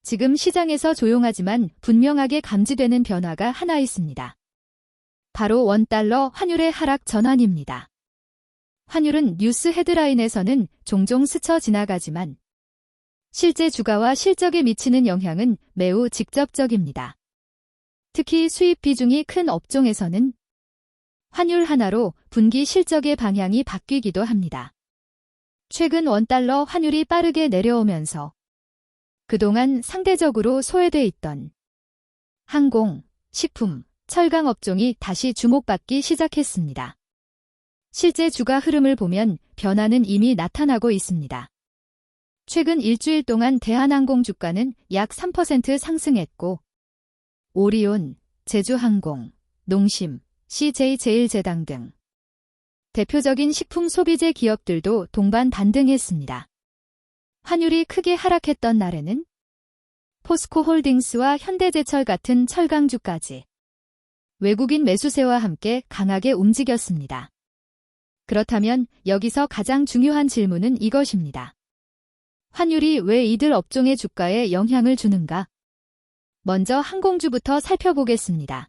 지금 시장에서 조용하지만 분명하게 감지되는 변화가 하나 있습니다. 바로 원달러 환율의 하락 전환입니다. 환율은 뉴스 헤드라인에서는 종종 스쳐 지나가지만 실제 주가와 실적에 미치는 영향은 매우 직접적입니다. 특히 수입 비중이 큰 업종에서는 환율 하나로 분기 실적의 방향이 바뀌기도 합니다. 최근 원달러 환율이 빠르게 내려오면서 그동안 상대적으로 소외돼 있던 항공, 식품, 철강 업종이 다시 주목받기 시작했습니다. 실제 주가 흐름을 보면 변화는 이미 나타나고 있습니다. 최근 일주일 동안 대한항공 주가는 약 3% 상승했고 오리온, 제주항공, 농심, CJ제일제당 등 대표적인 식품 소비재 기업들도 동반 반등했습니다. 환율이 크게 하락했던 날에는 포스코홀딩스와 현대제철 같은 철강주까지 외국인 매수세와 함께 강하게 움직였습니다. 그렇다면 여기서 가장 중요한 질문은 이것입니다. 환율이 왜 이들 업종의 주가에 영향을 주는가? 먼저 항공주부터 살펴보겠습니다.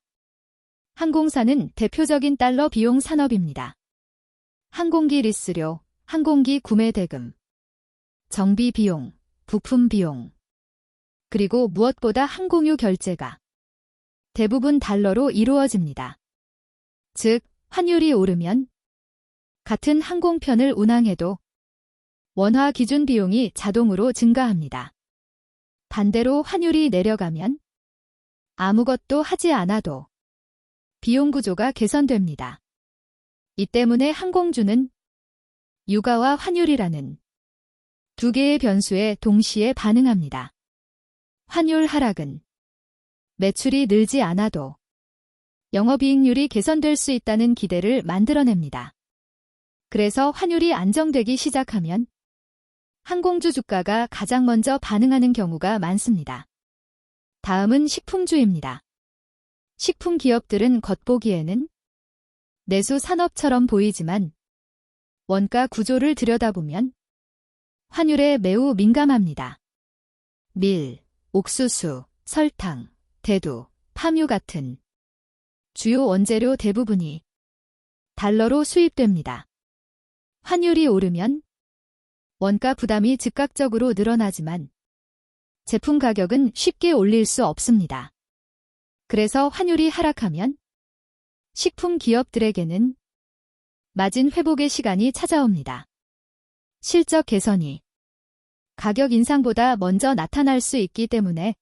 항공사는 대표적인 달러 비용 산업입니다. 항공기 리스료, 항공기 구매 대금, 정비 비용, 부품 비용, 그리고 무엇보다 항공유 결제가 대부분 달러로 이루어집니다. 즉, 환율이 오르면 같은 항공편을 운항해도 원화 기준 비용이 자동으로 증가합니다. 반대로 환율이 내려가면 아무것도 하지 않아도 비용 구조가 개선됩니다. 이 때문에 항공주는 유가와 환율이라는 두 개의 변수에 동시에 반응합니다. 환율 하락은 매출이 늘지 않아도 영업이익률이 개선될 수 있다는 기대를 만들어냅니다. 그래서 환율이 안정되기 시작하면 항공주 주가가 가장 먼저 반응하는 경우가 많습니다. 다음은 식품주입니다. 식품 기업들은 겉보기에는 내수 산업처럼 보이지만 원가 구조를 들여다보면 환율에 매우 민감합니다. 밀, 옥수수, 설탕, 대두, 파묘 같은 주요 원재료 대부분이 달러로 수입됩니다. 환율이 오르면 원가 부담이 즉각적으로 늘어나지만 제품 가격은 쉽게 올릴 수 없습니다. 그래서 환율이 하락하면 식품 기업들에게는 마진 회복의 시간이 찾아옵니다. 실적 개선이 가격 인상보다 먼저 나타날 수 있기 때문에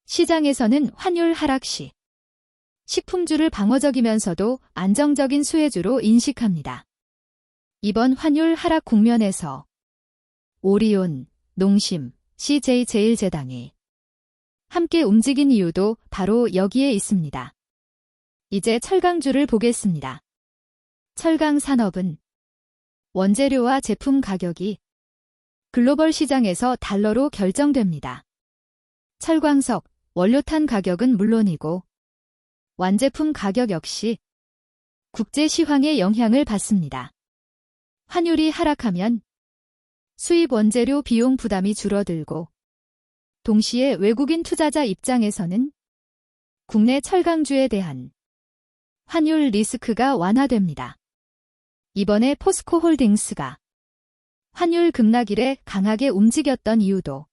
시장에서는 환율 하락 시 식품주를 방어적이면서도 안정적인 수혜주로 인식합니다. 이번 환율 하락 국면에서 오리온, 농심, CJ제일제당이 함께 움직인 이유도 바로 여기에 있습니다. 이제 철강주를 보겠습니다. 철강 산업은 원재료와 제품 가격이 글로벌 시장에서 달러로 결정됩니다. 철광석, 원료탄 가격은 물론이고 완제품 가격 역시 국제 시황의 영향을 받습니다. 환율이 하락하면 수입 원재료 비용 부담이 줄어들고 동시에 외국인 투자자 입장에서는 국내 철강주에 대한 환율 리스크가 완화됩니다. 이번에 포스코홀딩스가 환율 급락 이래 강하게 움직였던 이유도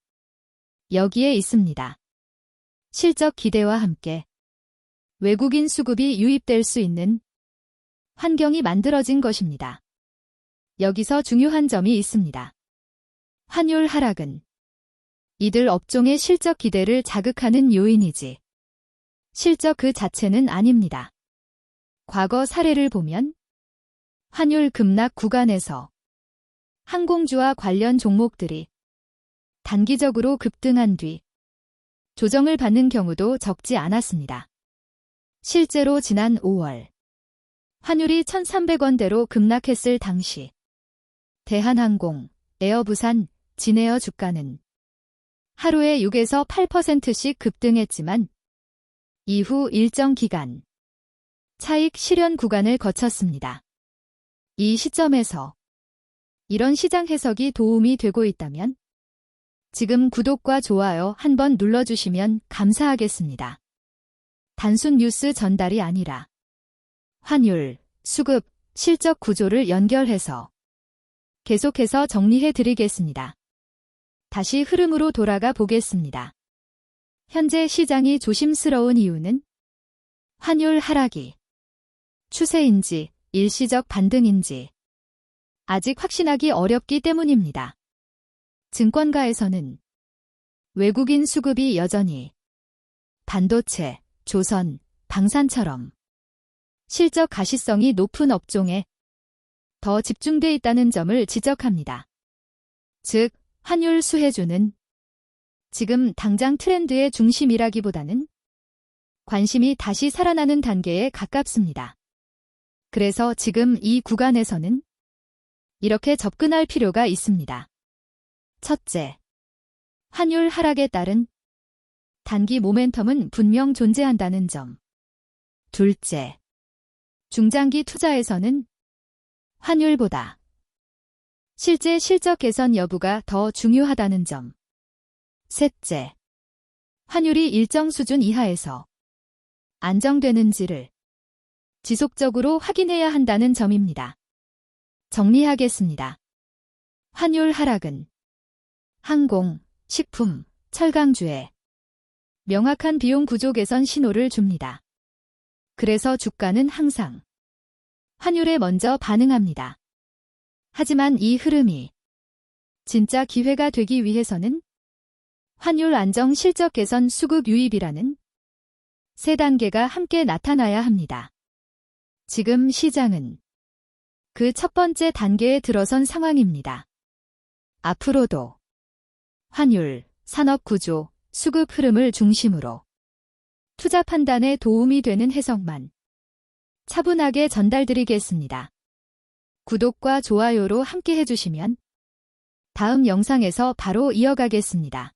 여기에 있습니다. 실적 기대와 함께 외국인 수급이 유입될 수 있는 환경이 만들어진 것입니다. 여기서 중요한 점이 있습니다. 환율 하락은 이들 업종의 실적 기대를 자극하는 요인이지 실적 그 자체는 아닙니다. 과거 사례를 보면 환율 급락 구간에서 항공주와 관련 종목들이 단기적으로 급등한 뒤 조정을 받는 경우도 적지 않았습니다. 실제로 지난 5월 환율이 1,300원대로 급락했을 당시 대한항공, 에어부산, 진에어 주가는 하루에 6에서 8%씩 급등했지만 이후 일정 기간 차익 실현 구간을 거쳤습니다. 이 시점에서 이런 시장 해석이 도움이 되고 있다면 지금 구독과 좋아요 한번 눌러주시면 감사하겠습니다. 단순 뉴스 전달이 아니라 환율, 수급, 실적 구조를 연결해서 계속해서 정리해 드리겠습니다. 다시 흐름으로 돌아가 보겠습니다. 현재 시장이 조심스러운 이유는 환율 하락이 추세인지 일시적 반등인지 아직 확신하기 어렵기 때문입니다. 증권가에서는 외국인 수급이 여전히 반도체, 조선, 방산처럼 실적 가시성이 높은 업종에 더 집중돼 있다는 점을 지적합니다. 즉, 환율 수혜주는 지금 당장 트렌드의 중심이라기보다는 관심이 다시 살아나는 단계에 가깝습니다. 그래서 지금 이 구간에서는 이렇게 접근할 필요가 있습니다. 첫째, 환율 하락에 따른 단기 모멘텀은 분명 존재한다는 점. 둘째, 중장기 투자에서는 환율보다 실제 실적 개선 여부가 더 중요하다는 점. 셋째, 환율이 일정 수준 이하에서 안정되는지를 지속적으로 확인해야 한다는 점입니다. 정리하겠습니다. 환율 하락은 항공, 식품, 철강주에 명확한 비용 구조 개선 신호를 줍니다. 그래서 주가는 항상 환율에 먼저 반응합니다. 하지만 이 흐름이 진짜 기회가 되기 위해서는 환율 안정 실적 개선 수급 유입이라는 세 단계가 함께 나타나야 합니다. 지금 시장은 그 첫 번째 단계에 들어선 상황입니다. 앞으로도 환율, 산업 구조, 수급 흐름을 중심으로 투자 판단에 도움이 되는 해석만 차분하게 전달드리겠습니다. 구독과 좋아요로 함께 해주시면 다음 영상에서 바로 이어가겠습니다.